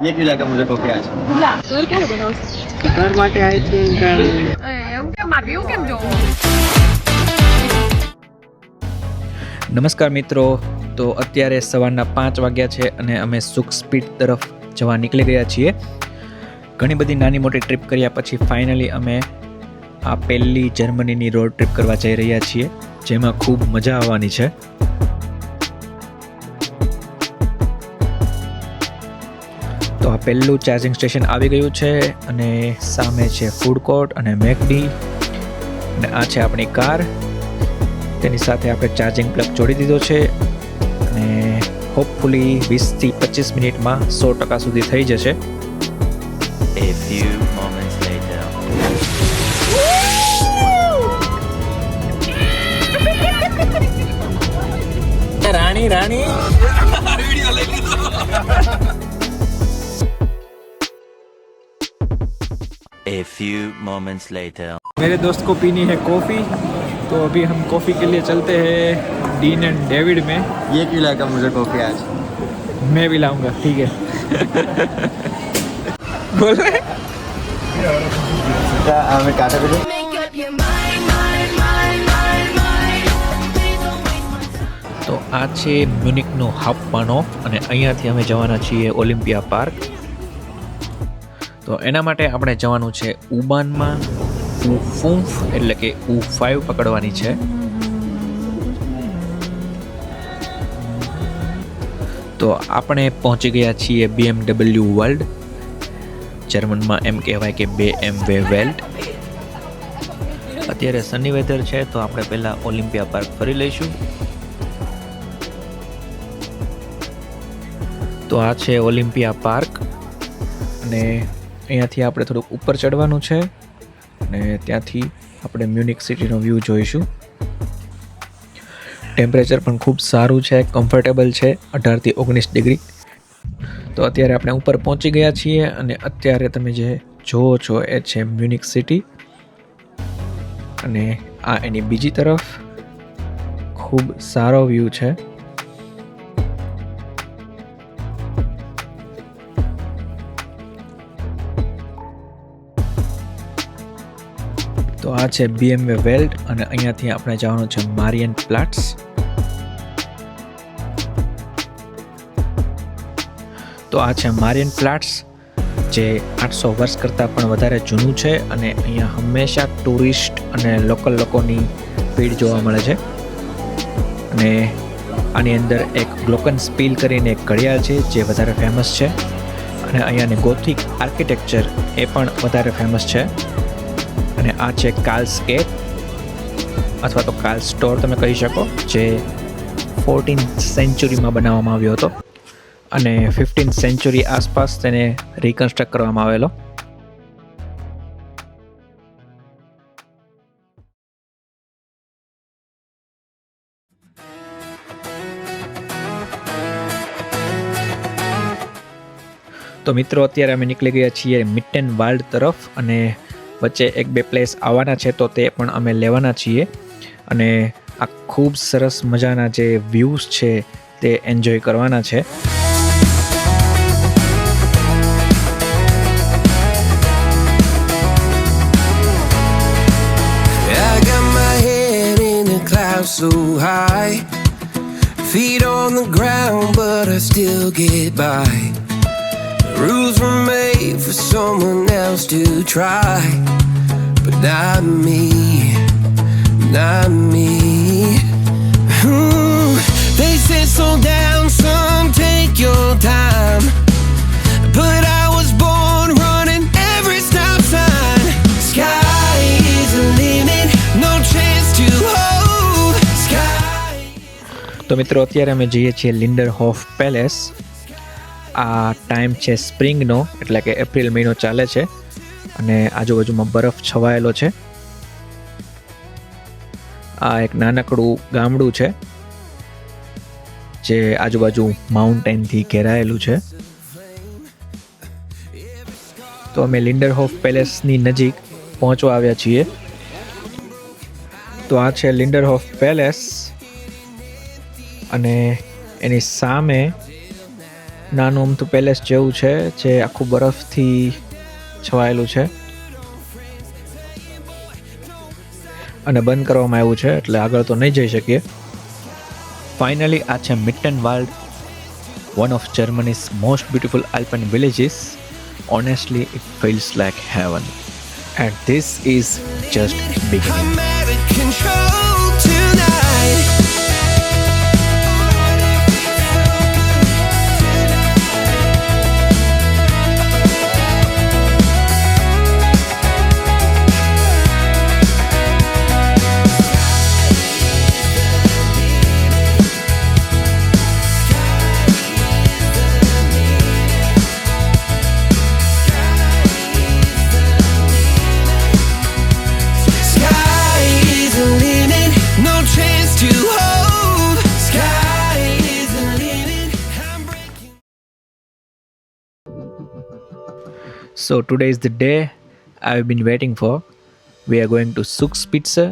ये क्यों लगा मुझे कॉफी आज? ઘર ક્યારે બનાવશે? ઘર માટે આઈ થિંક એવું કેમ માગ્યું કેમ જોવું? નમસ્કાર મિત્રો, તો અત્યારે સવારના 5 વાગ્યા છે અને અમે સુખ સ્પીડ તરફ જવા નીકળી ગયા છીએ. ઘણી બધી નાની મોટી ટ્રીપ કર્યા પછી ફાઇનલી અમે આ પહેલી જર્મનીની રોડ ટ્રીપ કરવા જઈ રહ્યા છીએ, જેમાં ખૂબ મજા આવવાની છે. તો આ પહેલું ચાર્જિંગ સ્ટેશન આવી ગયું છે અને સામે છે ફૂડ કોર્ટ અને મેકડી, અને આ છે આપણી કાર. તેની સાથે આપણે ચાર્જિંગ પ્લગ જોડી દીધો છે અને હોપફુલી 20 થી 25 મિનિટમાં 100% સુધી થઈ જશે. A few moments later. Rani Rani A few moments later. मेरे दोस्त को पीनी है कॉफ़ी, तो अभी हम कॉफ़ी के लिए चलते हैं डीन एंड डेविड में. ये क्यों लगा मुझे कॉफी आज? मैं भी लाऊंगा, ठीक है. बोल रहे हमें काटा भी તો આ છે મ્યુનિકનો હાફવાનો અને અહીંયાથી અમે જવાના છીએ ઓલિમ્પિયા પાર્ક. તો એના માટે આપણે જવાનું છે ઉબાનમાં. U5 એટલે કે U5 પકડવાની છે. તો આપણે પહોંચી ગયા છીએ BMW વર્લ્ડ. જર્મનમાં એમ કહેવાય કે BMW વેલ્ટ. અત્યારે સની વેધર છે તો આપણે પહેલાં ઓલિમ્પિયા પાર્ક ફરી લઈશું. તો આ છે ઓલિમ્પિયા પાર્ક અને અહીંયાથી આપણે થોડુંક ઉપર ચડવાનું છે અને ત્યાંથી આપણે મ્યુનિક સિટીનો વ્યૂ જોઈશું. ટેમ્પરેચર પણ ખૂબ સારું છે, કમ્ફર્ટેબલ છે, 18 થી 19 ડિગ્રી. તો અત્યારે આપણે ઉપર પહોંચી ગયા છીએ અને અત્યારે તમે જે જોવો છો એ છે મ્યુનિક સિટી અને આ એની બીજી તરફ ખૂબ સારો વ્યૂ છે. તો આ છે BMW વેલ્ટ અને અહીંયાથી આપણે જવાનું છે મારિયન પ્લાટ્સ. તો આ છે મારિયન પ્લાટ્સ, જે 800 વર્ષ કરતાં પણ વધારે જૂનું છે અને અહીંયા હંમેશા ટુરિસ્ટ અને લોકલ લોકોની ભીડ જોવા મળે છે. અને આની અંદર એક ગ્લોકન સ્પીલ કરીને એક ઘડિયાળ છે જે વધારે ફેમસ છે અને અહીંયાની ગોથિક આર્કિટેક્ચર એ પણ વધારે ફેમસ છે. અને આ છે કાર્લ્સ ગેટ અથવા તો કાર્લ્સ સ્ટોર તમે કહી શકો, જે 14th સેન્ચુરીમાં બનાવવામાં આવ્યો હતો અને 15th સેન્ચુરી આસપાસ તેને રિકન્સ્ટ્રક્ટ કરવામાં આવેલો. તો મિત્રો અત્યારે અમે નીકળી ગયા છીએ મિટન વાલ્ડ તરફ અને વચ્ચે 1-2 પ્લેસ આવવાના છે તો તે પણ અમે લેવાના છીએ અને આ ખૂબ સરસ મજાના જે વ્યૂઝ છે તે એન્જોય કરવાના છે. I got my head in the clouds so high, feet on the ground but I still get by. Rules were made for someone else to try, but not me, not me. They say slow down, some take your time, but I was born running every stop sign. Sky is the limit, no chance to hold. Sky. તો મિત્રો અત્યારે અમે જઈએ છીએ લિન્ડરહોફ palace. આ time છે સ્પ્રિંગનો, એટલે કે એપ્રિલ મહિનો ચાલે છે અને આજુબાજુમાં બરફ છવાયેલો છે. આ એક નાનકડું ગામડું છે જે આજુબાજુ માઉન્ટેનથી ઘેરાયેલું છે. તો અમે લિન્ડરહોફ પેલેસની નજીક પહોંચવા આવ્યા છીએ. તો આ છે લિન્ડરહોફ પેલેસ અને એની સામે નાનું અમથું પેલેસ જેવું છે જે આખું બરફથી છવાયેલું છે અને બંધ કરવામાં આવ્યું છે, એટલે આગળ તો નહીં જઈ શકીએ. ફાઇનલી આ છે મિટનવાલ્ડ, one of Germany's most beautiful alpine villages. Honestly, it feels like heaven. And this is just beginning. I'm out of control tonight. Sky is the limit, no chance to hold. Sky is the limit, I'm breaking. So today is the day I've been waiting for. We are going to Zugspitze,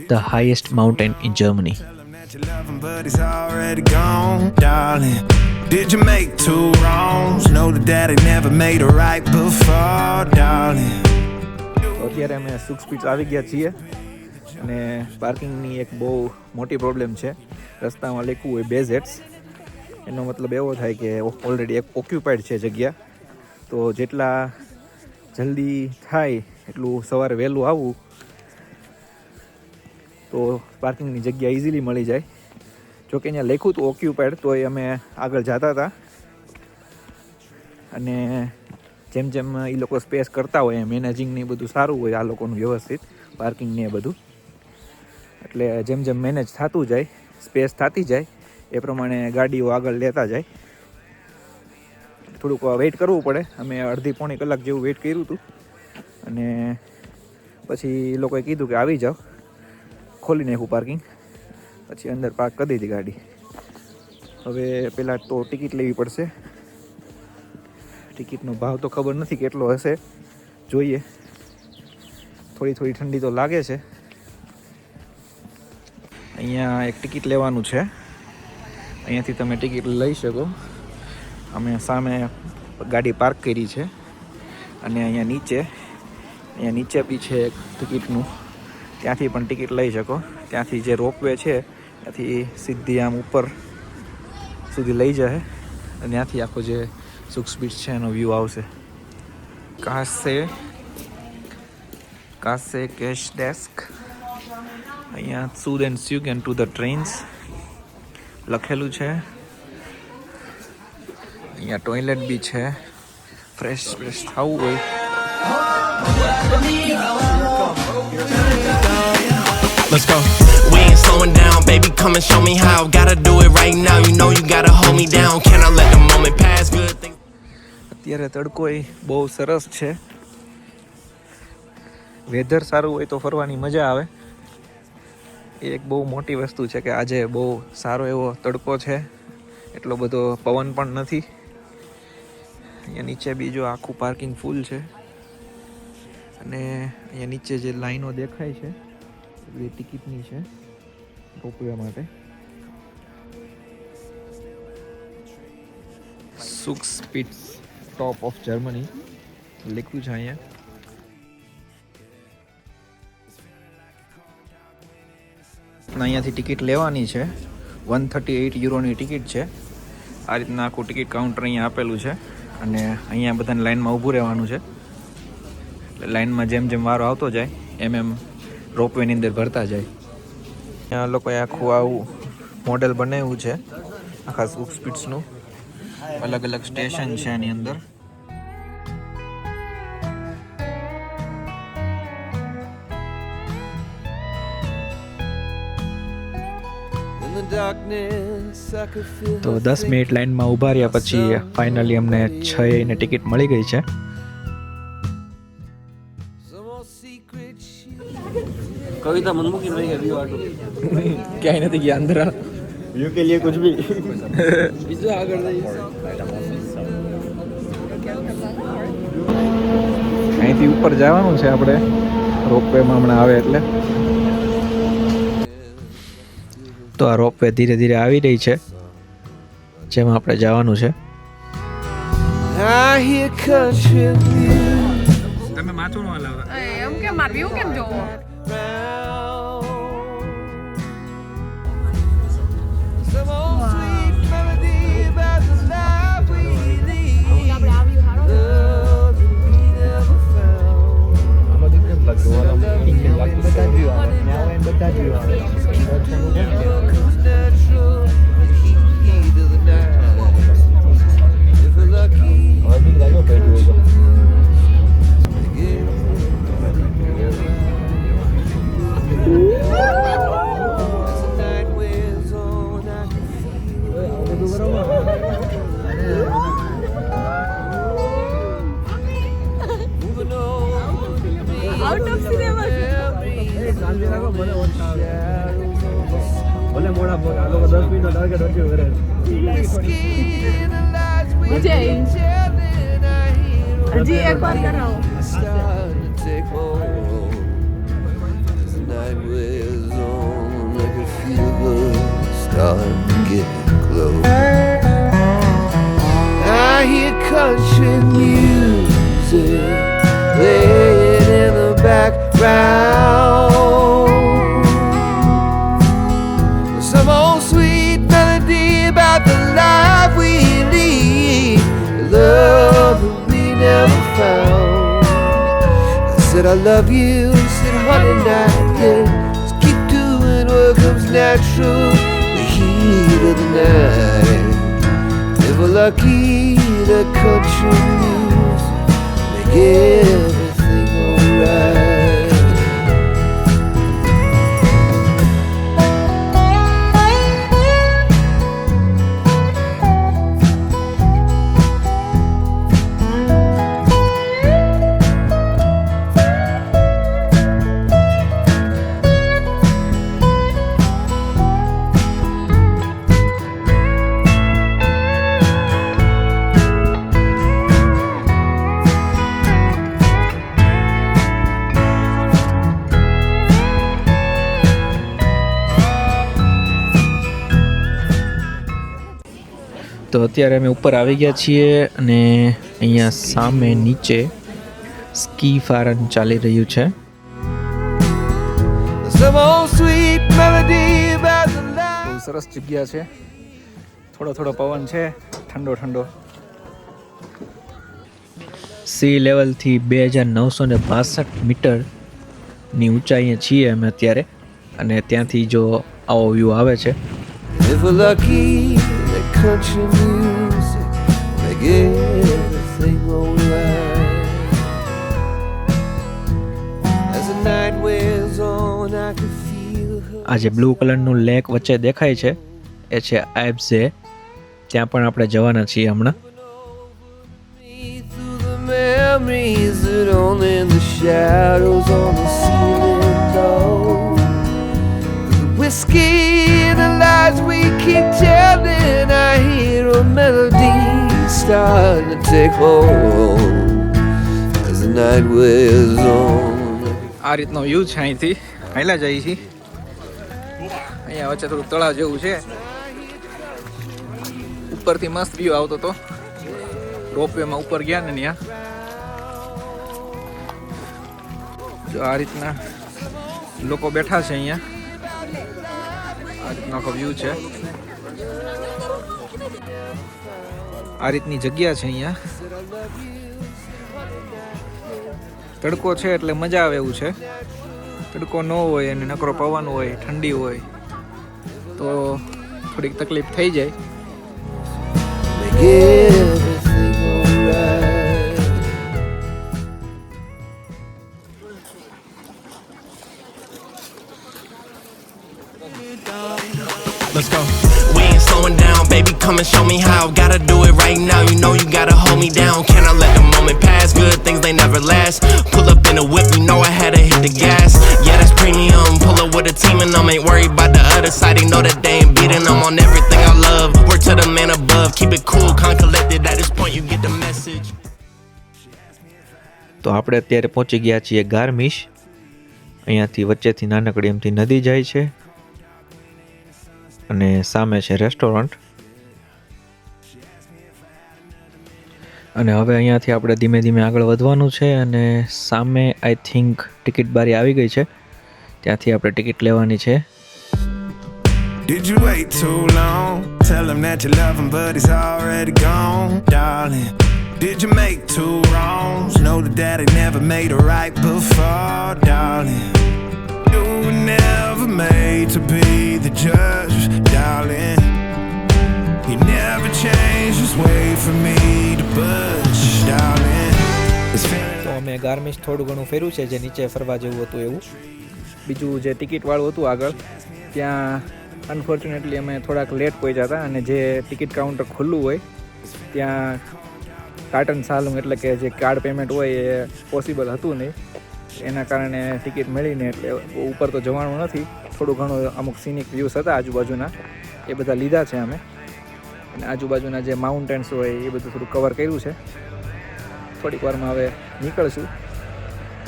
the highest mountain in Germany. Tell him that you love him, but he's already gone, darling. Did you make two wrongs? Know that daddy never made a right before, darling. અત્યારે અમે સુખસ્પીચ આવી ગયા છીએ અને પાર્કિંગની એક બહુ મોટી પ્રોબ્લેમ છે. રસ્તામાં લખ્યું હોય બેઝેટ્સ, એનો મતલબ એવો થાય કે ઓલરેડી એક ઓક્યુપાઈડ છે જગ્યા. તો જેટલા જલ્દી થાય એટલું સવારે વહેલું આવવું તો પાર્કિંગની જગ્યા ઇઝીલી મળી જાય. જોકે અહીંયા લખ્યું હતું ઓક્યુપાઈડ, તો એ અમે આગળ જતા હતા અને જેમ જેમ એ લોકો સ્પેસ કરતા હોય મેનેજિંગને બધું સારું હોય આ લોકોનું વ્યવસ્થિત પાર્કિંગને એ બધું, એટલે જેમ જેમ મેનેજ થતું જાય, સ્પેસ થતી જાય એ પ્રમાણે ગાડીઓ આગળ લેતા જાય. થોડુંક વેઇટ કરવું પડે. અમે અડધી પોણી કલાક જેવું વેઇટ કર્યું હતું અને પછી એ લોકોએ કીધું કે આવી જાઓ, ખોલી નાખ્યું પાર્કિંગ, પછી અંદર પાર્ક કરી દીધી ગાડી. હવે પહેલાં તો ટિકિટ લેવી પડશે. ટિકિટનો ભાવ તો ખબર નથી કેટલો હશે, જોઈએ. થોડી ઠંડી તો લાગે છે. અહીંયા એક ટિકિટ લેવાનું છે, અહીંયાથી તમે ટિકિટ લઈ શકો. અમે સામે ગાડી પાર્ક કરી છે અને અહીંયા નીચે બી છે એક ટિકિટનું, ત્યાંથી પણ ટિકિટ લઈ શકો. ત્યાંથી જે રોપવે છે ત્યાંથી સીધી આમ ઉપર સુધી લઈ જાય અને ત્યાંથી આખો જે સુખસ્પીચ છે એનો વ્યૂ આવશે. કાસે કેશ ડેસ્ક, અહીંયા Zug and Zügen to the trains લખેલું છે. અહીંયા ટોયલેટ બી છે, ફ્રેશ થવું હોય. Let's go. We ain't slowing down, baby. Come and show me how. Gotta do it right now. You know you gotta hold me down. Can I let the moment pass? Good thing. અત્યારે તડકો બહુ સરસ છે. Weather સારું હોય તો ફરવાની મજા આવે. એ એક બહુ મોટી વસ્તુ છે કે આજે બહુ સારો એવો તડકો છે, એટલો બધો પવન પણ નથી. અહીંયા નીચે બીજો આખું પાર્કિંગ ફૂલ છે અને અહીંયા નીચે જે લાઈનો દેખાય છે એ ટિકિટની છે રોપવે માટે. સુખસ્પીચ ટોપ ઓફ જર્મની લખ્યું છે અહીંયા. અહીંયાથી ટિકિટ લેવાની છે. 138 યુરોની ટિકિટ છે. આ રીતના આખું ટિકિટ કાઉન્ટર અહીંયા આપેલું છે અને અહીંયા બધાને લાઇનમાં ઊભું રહેવાનું છે. એટલે લાઇનમાં જેમ જેમ વારો આવતો જાય એમ રોપવેની અંદર ભરતા જાય. અહીંયા લોકોએ આખું આવું મોડેલ બનાવ્યું છે આખા સુખસ્પીચનું. અલગ અલગ સ્ટેશન છે એની અંદર. તો 10 મિનિટ લાઈનમાં ઊભા રહ્યા પછી ફાઇનલી અમને 6 ને ટિકિટ મળી ગઈ છે. कविता मनमुखी नहीं है व्यू ऑटो ક્યાંય નથી ગયા અંદર. व्यू के लिए कुछ भी બીજું આગળ જઈએ. અહીંથી ઉપર જવાનું છે આપણે રોપવેમાં હમણાં આવે એટલે. તો આ રોપવે ધીરે ધીરે આવી રહી છે જેમાં આપણે જવાનું છે. I hear country music તમે માથું ન હલાવતા. એમ કે માર વ્યૂ કેમ જોવો? Some old sweet melody about the life we lead. Love that we never found. Comes natural in the heat of the night. If we're lucky, as the night wears on, I can feel the moving on. Out of cinema. ભલે મોડા phone આ લોકો 10 મિનિટનો target achieve કરે. હજી એકવાર કરાવો. I hear country music playing in the background. Some old sweet melody about the life we lead, the love that we never found. I said I love you, I said honey not yet. Just keep doing what comes natural, the heat of the night. If we're lucky, the country music make everything alright. તો અત્યારે અમે ઉપર આવી ગયા છીએ અને અહીંયા સામે નીચે સ્કી ફારન ચાલી રહ્યું છે. Some old sweet melody about the life. બહુ સરસ જગ્યા છે. થોડો થોડો પવન છે, ઠંડો ઠંડો. સી લેવલથી 2962 મીટરની ઊંચાઈએ છીએ અમે અત્યારે અને ત્યાંથી જો આવો વ્યૂ આવે છે. If we're lucky, the country music make everything alright. As the night wears on, I can feel her. આ જે બ્લુ કલરનું લેક વચ્ચે દેખાય છે એ છે આઇબ્ઝે. ત્યાં પણ આપણે જવાના છીએ હમણાં. Through the memories that only in the shadows on the ceiling know. The whiskey and the lies we keep telling, I hear a melody starting to take hold as the night wears on. આ રીતનો view છે અહીંથી. હાલ્યા જઈએ છીએ. અહીંયા વચ્ચે થોડું તળાવ જેવું છે. ઉપરથી મસ્ત વ્યૂ આવતો હતો. રોપવેમાં ઉપર ગયા ને ત્યાં જો આ રીતના લોકો બેઠા છે અહીંયા. આ રીતનો આખો વ્યૂ છે. આ રીતની જગ્યા છે અહીંયા. તડકો છે એટલે મજા આવે એવું છે. તડકો ન હોય અને નકરો પવન હોય, ઠંડી હોય તો થોડીક તકલીફ થઈ જાય. Make everything alright. Let's go. We ain't slowing down, baby. Come and show me how. Gotta do it right now. You know you gotta hold me down. Can I let the moment pass? Good things they never last. Pull up in a whip, you know I had to hit the gas. Yeah, that's premium. Pull up with a team and them ain't worried about the other side. They know that they ain't beating them on everything I love. Word to the man above. Keep it cool, calm, collected. At this point, you get the message. તો આપણે અત્યારે પહોંચી ગયા છીએ ગાર્મિશ. અહીંયાથી વચ્ચેથી નાનકડી એમથી નદી જાય છે અને સામે છે રેસ્ટોરન્ટ. અને હવે અહીંયાથી આપણે ધીમે ધીમે આગળ વધવાનું છે અને સામે આઈ થિંક ટિકિટ બારી આવી ગઈ છે, ત્યાંથી આપણે ટિકિટ લેવાની છે. Did you wait too long? Tell him that you love him, but he's already gone, darling. Did you make two wrongs? Know that daddy never made it right before, darling. You were never made to be the judge, darling. He never changed, just wait for me to budge, darling. This feeling. તો અમે ગાર્મિશ થોડું ઘણું ફેર્યું છે, જે નીચે ફરવા જેવું હતું એવું. બીજું જે ટિકિટવાળું હતું આગળ, ત્યાં અનફોર્ચ્યુનેટલી અમે થોડાક લેટ પહોંચ્યા હતા અને જે ટિકિટ કાઉન્ટર ખુલ્લું હોય ત્યાં કાર્ટન સાલું એટલે કે જે કાર્ડ પેમેન્ટ હોય એ પોસિબલ હતું નહીં. એના કારણે ટિકિટ મળીને એટલે ઉપર તો જવાનું નથી. થોડું ઘણું અમુક સિનિક વ્યૂઝ હતા આજુબાજુના, એ બધા લીધા છે અમે. અને આજુબાજુના જે માઉન્ટેન્સ હોય એ બધું થોડું કવર કર્યું છે. થોડીક વારમાં હવે નીકળશું.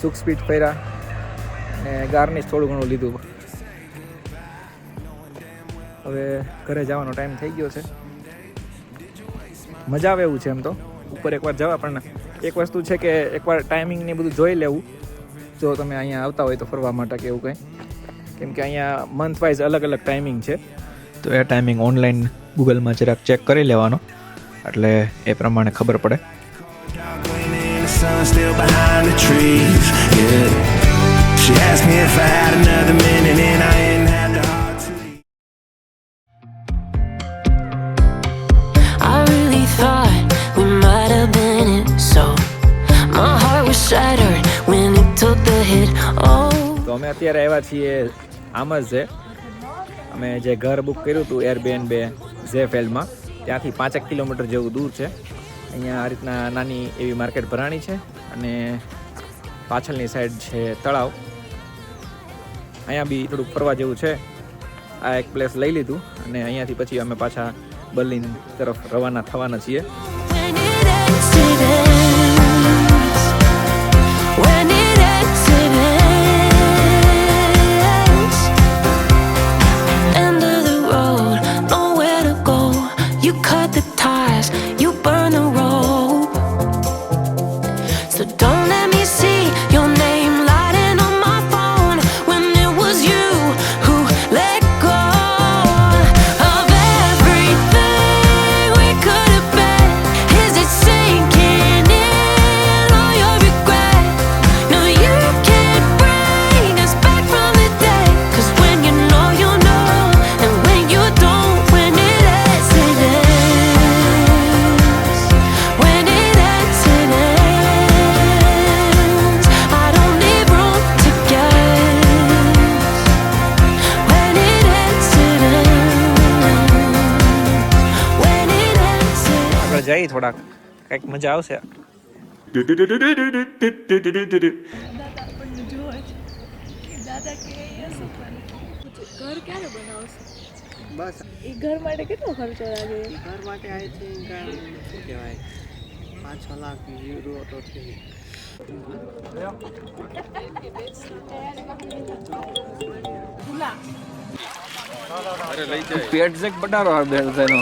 સુખ સ્પીડ ફર્યા અને ગાર્નિશ થોડું ઘણું લીધું. હવે ઘરે જવાનો ટાઈમ થઈ ગયો છે. મજા આવે એવું છે એમ તો ઉપર એકવાર જવા, પણ એક વસ્તુ છે કે એકવાર ટાઈમિંગને બધું જોઈ લેવું જો તમે અહીંયા આવતા હોય તો ફરવા માટે કે એવું કંઈ, કેમ કે અહીંયા મંથ વાઇઝ અલગ અલગ ટાઈમિંગ છે. તો એ ટાઈમિંગ ઓનલાઈન ગૂગલમાં જરાક ચેક કરી લેવાનો, એટલે એ પ્રમાણે ખબર પડે. Still behind the trees, yeah. She asked me if I had another minute and I ain't had the heart to leave. I really thought we might have been it, so my heart was shattered when it took the hit. Oh. તો અમે અત્યારે આવ્યા છીએ આમજ છે. અમે જે ઘર book કર્યું હતું એરબીએનબ ઝેફેલ્ડમાં, ત્યાંથી 5 કિલોમીટર જેવું દૂર છે. અહીંયા આ રીતના નાની એવી માર્કેટ ભરાણી છે અને પાછળની સાઈડ છે તળાવ. અહીંયા બી થોડુંક ફરવા જેવું છે. આ એક પ્લેસ લઈ લીધું અને અહીંયાથી પછી અમે પાછા બર્લિન તરફ રવાના થવાના છીએ. When it ends, it ends. When it ends, it ends. End of the road, nowhere to go. You cut the ties, you burn the rope. So don't let me see your name lighting on my phone when it was you who let go of everything we could have been. Is it sinking in all your regret? No, you can't bring us back from the dead. 'Cause when you know, and when you don't, when it ends, it ends. When it ends, it ends. I don't leave room to guess. When it ends, it ends. When it ends, it ends. આગળ જઈ થોડાક કંઈક મજા આવશે. ઘર ક્યારે બનાવશે? બસ એ ઘર માટે કેટલો ખર્ચો લાગે? ઘર માટે આઈ થિંક શું કહેવાય 5-6 લાખ યુરો તો થઈ. પેટ છે બટારો બેલ થેનો